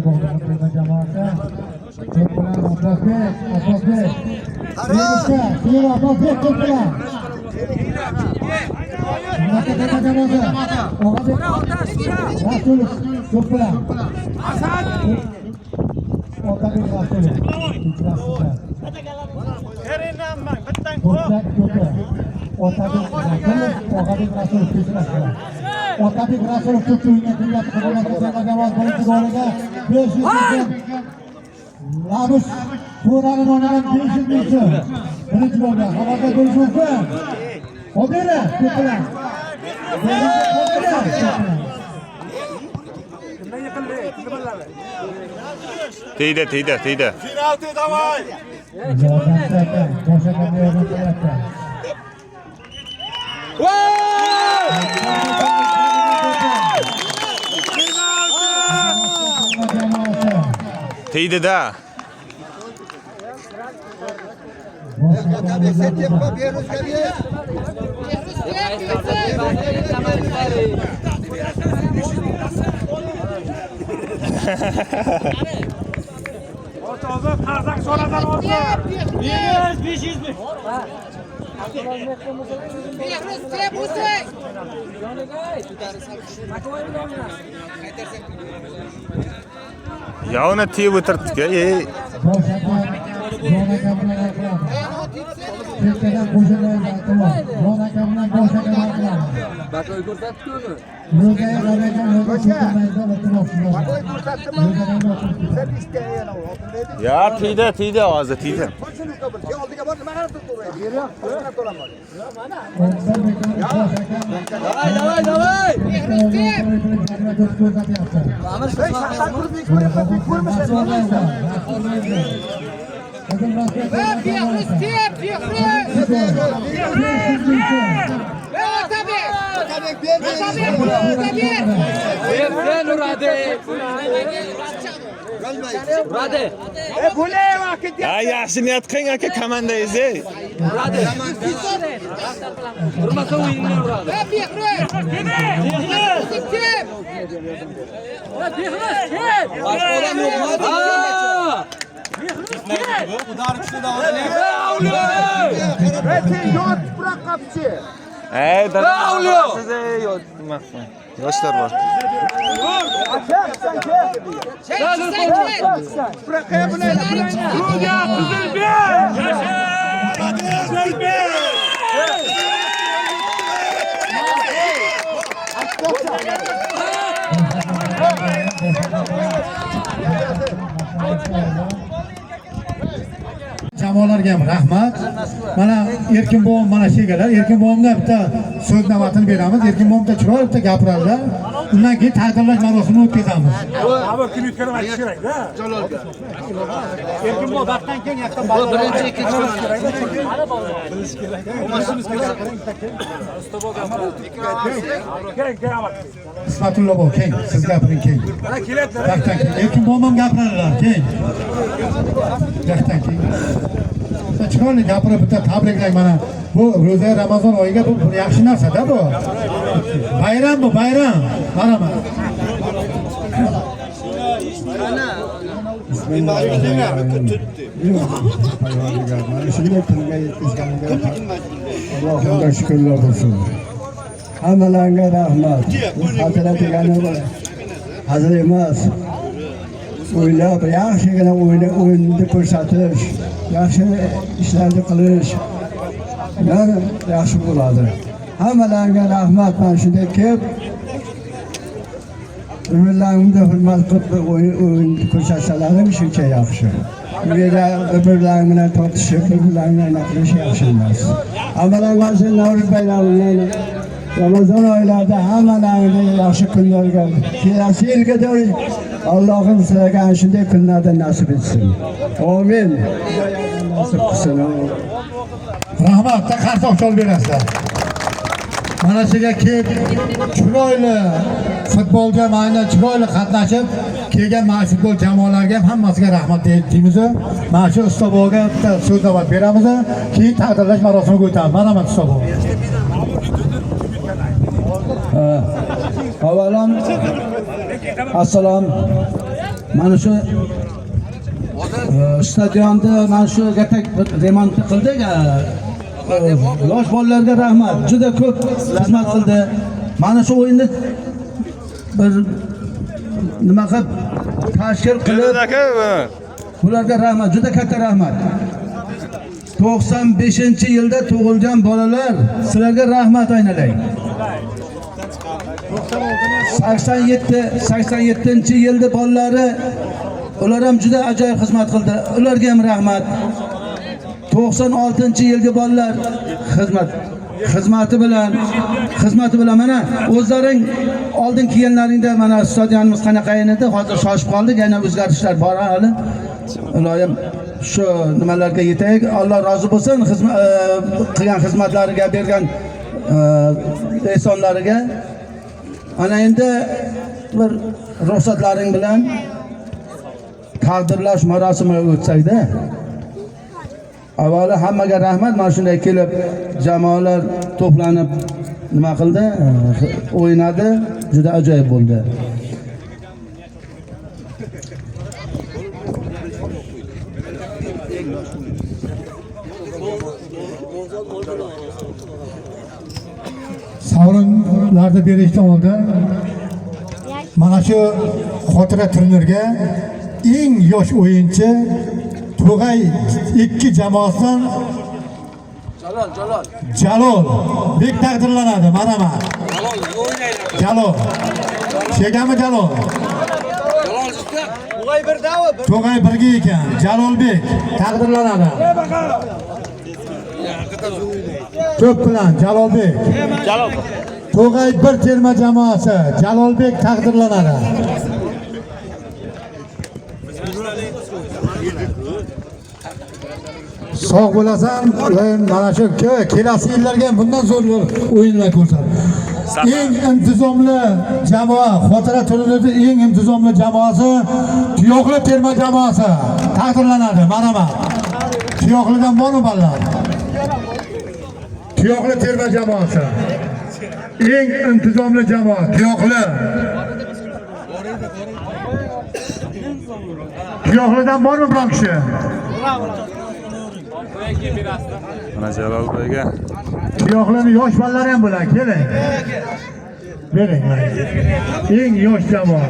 Bog'dog'on terma jamoasi. To'p bilan Abbosbek. Abbosbek to'p bilan. Terma jamoasi. Rasulov to'p bilan. Otabek Rasulov. Otabek Rasulov kechirasiz. Otabek Rasulov to'pni o'ynatib, terma jamoasi birinchi golida 500 ming. Labus To'raning o'rnidan 500 ming. Birinchi golda xabarda bo'lish mumkin. Obera ko'plar.
Tegdi.
Penalti davay.
Tegdi-da.
Otabek sen tepma Behruzga ber.
Oto'zi qarzak so'radan oldi.
500 ming.
Ya uni tiyib o'tirdik-ku.
Bakoy ko'rsatdi-ku.
Ya tegdi hozir tegdi.
Oldiga bor, nima qilib turibdi?
Davay. Uradi.
Bo'lay vaqt.
Ha, yaxshi niyat qiling aka komandangiz.
Uradi. Urmasa o'yinni uradi. Boshqa odam yo'qmi?
Udar kuchida odam. Sen yot tuproq qapchi.
Dada. Siz yotmaqsan. Yoshlar bor.
Tuproqqa bilan Ruga Qizilbek.
Jamoalarga ham rahmat. Mana Erkin bobom mana shu egalar. Erkin bobomga bitta so'z navbatini beramiz. Erkin bobom chiroyli gapiradilar. Undan keyin taqdirlash marosimini o'tkazamiz.
Abi kim yutganini aytish kerak-da. Erkin bobo vaqtdan keyin yoqdan
Birinchi, ikkinchi
kerak.
Ismatullo bobo, keng, siz gapiring keng.
Kelayaptilar.
Vaqtdan keyin Erkin bobom ham gapiradilar, keng. Vaqtdan keyin. Chiroyli gapirib bitta tabriklang mana. Bu ro'za Ramazon oyiga bu yaxshi narsa-da bu. Bayram bu, bayram. Marhamat.
Allohga shukrlar bo'lsin. Hammalarga rahmat. Xotira degani hazil emas. O'ylab yaxshigina o'yinni ko'rsatish, yaxshi ishlarni qilish ular yaxshi bo'ladi. Hammalarga rahmat. Mana shunday kelib bir-birlarimni hurmat qilib o'yin ko'rsatsalar shuncha yaxshi. Bu yerda bir-birlaring bilan tortishib, bir-birlaring bilan qilish yaxshi emas. Hammalarga Navro'z bayramini Ramazon oylarida hammalaringni yaxshi kunlarga, kelasi yilga Allohim sizlarga shunday kunlarda nasib etsin. Amin. Nasib qilsin.
Rahmat, qarsoq chol berasizlar. Mana sizga kelib chiroyli futbolga mana chiroyli qatnashib kelgan mana futbol jamoalariga ham hammasiga rahmat deymiz. Mana shu ustoboga bitta so'z navbat beramiz. Keyin taqdirlash marosimiga o'tamiz. Marhamat ustobo.
Avvalom assalom. Mana shu stadionni mana shu gatak remont qildik. Yosh bolalarga rahmat. Juda ko'p xizmat qildi. Mana shu o'yinni bir nima qilib tashkil qilib ularga rahmat, juda katta rahmat. 95-yilda tug'ilgan bolalar, sizlarga rahmat aynalang. 87-yilda bolalari ular ham juda ajoyib xizmat qildi. Ularga ham rahmat. 96-yilgi bolalar xizmati bilan mana o'zlaring oldin kelganlaringda mana stadionimiz qanaqa edi, hozir shoshib qoldik, yana o'zgarishlar bor hali. Iloyim shu nimalarga yetaylik. Alloh rozi bo'lsin qilgan xizmatlariga, bergan ehsonlariga. Ana endi bir ruxsatlaring bilan taqdirlash marosimiga o'tsakda. Avvalo hammaga rahmat, mana shunday kelib jamoalar to'planib nima qildi, o'ynadi, juda ajoyib bo'ldi.
Sovrinlarni berishdan oldin mana shu xotira turniriga eng yosh o'yinchi Tug'ay 2 jamoasidan Jalol bek taqdirlanadi. Mana. Jalol. Kelganmi Jalol? Tug'ay birga ekan. Jalolbek taqdirlanadi. Ko'p bilan Jalolbek. Tug'ay 1 terma jamoasi Jalolbek taqdirlanadi. Sog' bo'lasan, mana shu kelasi yillarga bundan zo'r o'yinlar ko'rsat. Eng intizomli jamoa, xotira turnirida eng intizomli jamoasi Tuyoqli terma jamoasi taqdirlanadi. Mana. Tuyoqlidan bormi ballar? Tuyoqli terma jamoasi. Eng intizomli jamoa Tuyoqli. Tuyoqlidan bormi biron kishi?
Mana Jalolboyga
Tuyoqlarni yosh bolalar ham bo'ladi. Keling. Bering. Eng yosh jamoa.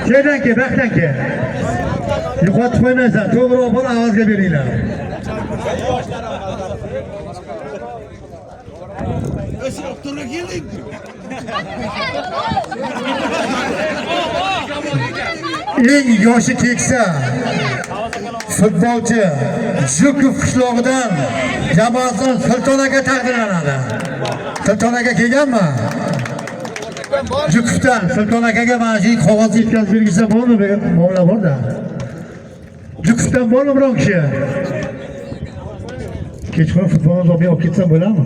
Kedan ke, baxtdan ke. Yo'qotib qo'ymaysan. To'g'ri bo'l, ovozga beringlar. Eng yoshi keksa futbolchi Jukov qishlog'idan jamoasidan Sulton aka taqdirlanadi. Sulton aka kelganmi? Jukovdan Sulton akaga mana shu qog'oz yetkazib bergizsa bo'lmi? Muomala bor-da. Jukovdan bormi biron kishi? Kechqurun futbolni olib ketsam bo'ladimi?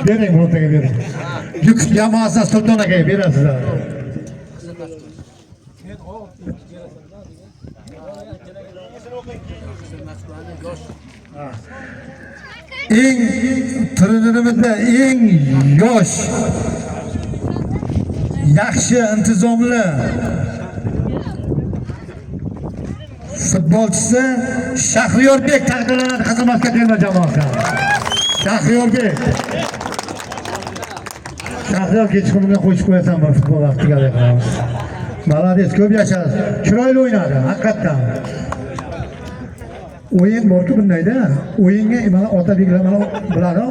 Bering, birontaga bering. Jukov jamoasidan Sulton akaga berasizlar. Eng turnirimizda eng yosh, yaxshi, intizomli futbolchisi Shahriyorbek taqdirlanadi. Xizmatga terma jamoasi. Shahriyorbek. Shahriyor kechqurunga qo'shib qo'yasan bu futbol vaqtiga qilamiz. Malades, ko'p yashas. Chiroyli o'ynadi, haqiqatan. O'yin borki bundayda, o'yinga mana Otabeklar mana biladi.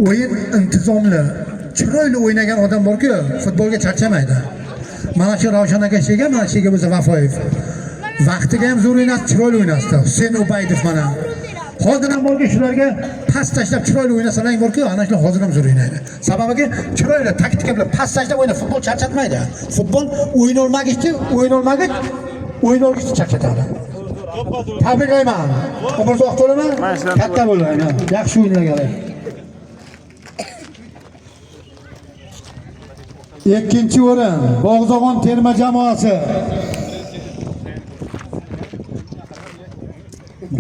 O'yin intizomli, chiroyli o'ynagan odam borki, futbolga charchamaydi. Mana shu Ravshan aka shega, mana shega bo'lsa Vafoyev. Vaqtiga ham zo'r o'ynadi, chiroyli o'ynadi. Sen Ubaydov mana. Hozir ham borki shularga pas tashlab chiroyli o'ynasalar borki, ana shular hozir ham zo'r o'ynaydi. Sababiga chiroyli taktika bilan pas tashlab o'ynab futbol charchatmaydi. Futbol o'yin olmagich charchatadi. Tabriklayman. Umrzoq to'laman. Katta bo'ladi. Yaxshi o'ynaganlar. Ikkinchi o'rin Bog'zog'on terma jamoasi.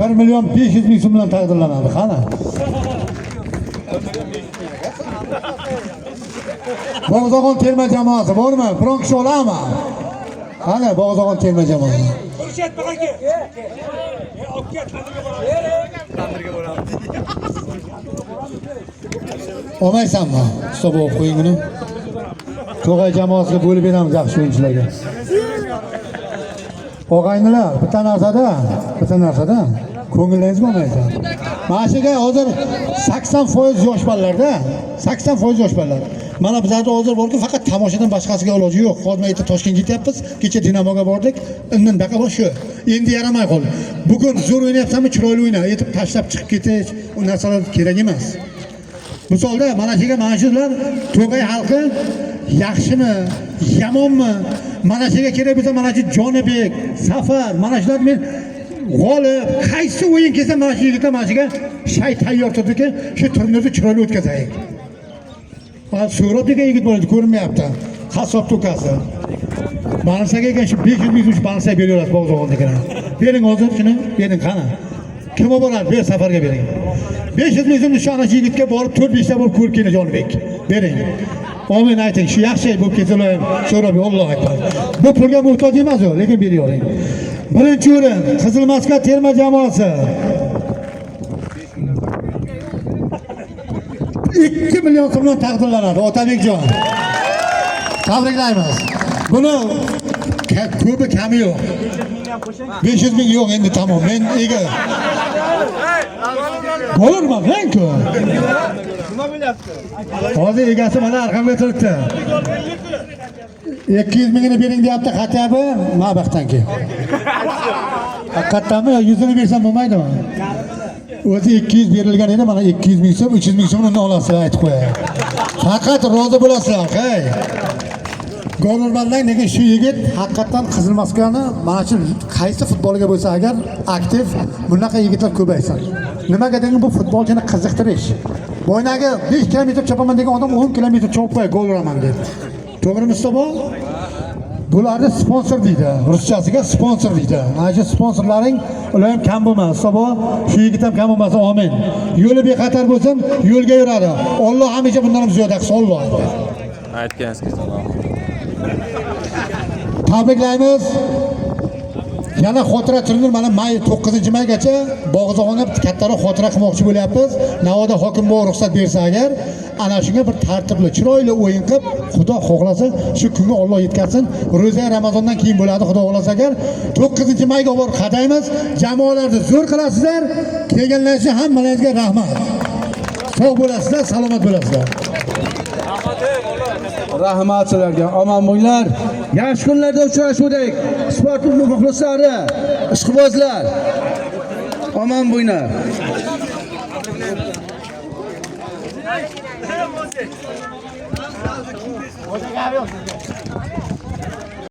1,500,000 so'm bilan taqdirlanadi. Qani? Bog'zog'on terma jamoasi bormi? Biron kishi oladimi? Qani Bog'zog'on terma jamoasi? Olmaysanmi? Hisob olib qo'ying buni. Tug'ay jamoasiga bo'lib beramiz yaxshi o'yinchilarga. Og'aynilar, bitta narsada ko'ngilingizga olmaydi. Mana shuga hozir 80% yosh bolalarda, 80% yosh bolalar. Mana bizlarda hozir borki faqat tomoshadan boshqasiga iloji yo'q. Hozir aytib Toshkentga ketyapmiz, kecha Dinamoga bordik. Undan baqa bor shu. Endi yaramay qoldi. Bugun zo'r o'ynayapsanmi, chiroyli o'yna, aytib tashlab chiqib ketish, u narsalar kerak emas. Misolda mana shular To'qay xalqi yaxshimi, yomonmi? Mana shuga kerak bo'lsa mana shu Jonibek, Safar, mana shular men g'olib, qaysi o'yin kelsa mana shu yigitlar mana shuga shay tayyor turdiki, shu turnirni chiroyli o'tkazaylik. So'rab degan yigit bo'ladi, ko'rinmayapti. Qassob to'kasi. Bansaga ekan shu 500 ming so'm bansa beraverasiz bog'zog'ondagilar. Bering hozir shuni, bering qani. Kim boradi? Ber Safarga bering. 500 ming so'mni shu ana shu yigitga borib 4-5 ta bo'lib ko'rib keling Jonibek. Bering. Amin ayting, shu yaxshi bo'lib ketsalar, so'rab Alloh akbar. Bu pulga muhtoj emas u, lekin beravering. Birinchi o'rin Qizil Maskat terma jamoasi. 2 million so'mdan taqdirlanadi Otabekjon. Tabriklaymiz. Buni ko'pi kami yo'q. 500 ming yo'q endi tamom. Men ega. Bo'lurmi men-ku?
Nima bo'lyapti?
Hozir egasi mana arqamga turibdi. 200 mingini bering deyapti, xatabi, mabaqdan keyin. Haqiqatdanmi yo 100 ni bersam bo'lmaydimi? O'zi 200 berilgan edi, mana 200 ming so'm, 300 ming so'mni olasizlar, aytib qo'yay. Faqat rozi bo'lasizlar, hey. Go'rurmandan lekin shu yigit haqiqatan Qizil Maskani mana shu qaysi futbolga bo'lsa agar aktiv, bunaqa yigitlar ko'paysin. Nimaga degan bu futbolchini qiziqtirish. Bo'ynaga 5 kilometr chopaman degan odam 10 kilometr chopib qo'yay, gol uraman deb. To'g'rimi Mustafa? Bularni sponsor deydi. Ruschasiga sponsor deydi. Mana shu sponsorlaring ular ham kam bo'lmas. Mustafa, shu yigit ham kam bo'lmasin, amin. Yo'li bexatar bo'lsin, yo'lga yuradi. Alloh hamisha bundan ham ziyoda qilsin, Alloh.
Aytganingiz salom.
Tabriklaymiz. Yana xotira turnir mana may 9-maygacha Bog'izog'onga kattaroq xotira qilmoqchi bo'lyapmiz. Navoda hokim bu ruxsat bersa agar, ana shunga bir tartibli, chiroyli o'yin qilib, Xudo xohlasa shu kunga Alloh yetkazsin. Ro'za Ramazondan keyin bo'ladi, Xudo xohlasa agar 9-mayga borib qadaymiz. Jamoalarni zo'r qilasizlar. Kelganlar uchun hammalaringizga rahmat. Sog' bo'lasizlar, salomat bo'lasizlar.
Rahmat sizlarga. Omon bo'linglar. Yaxshi kunlarda uchrashuvdik. Sport muxlislari, ishqibozlar. Omon bo'linglar.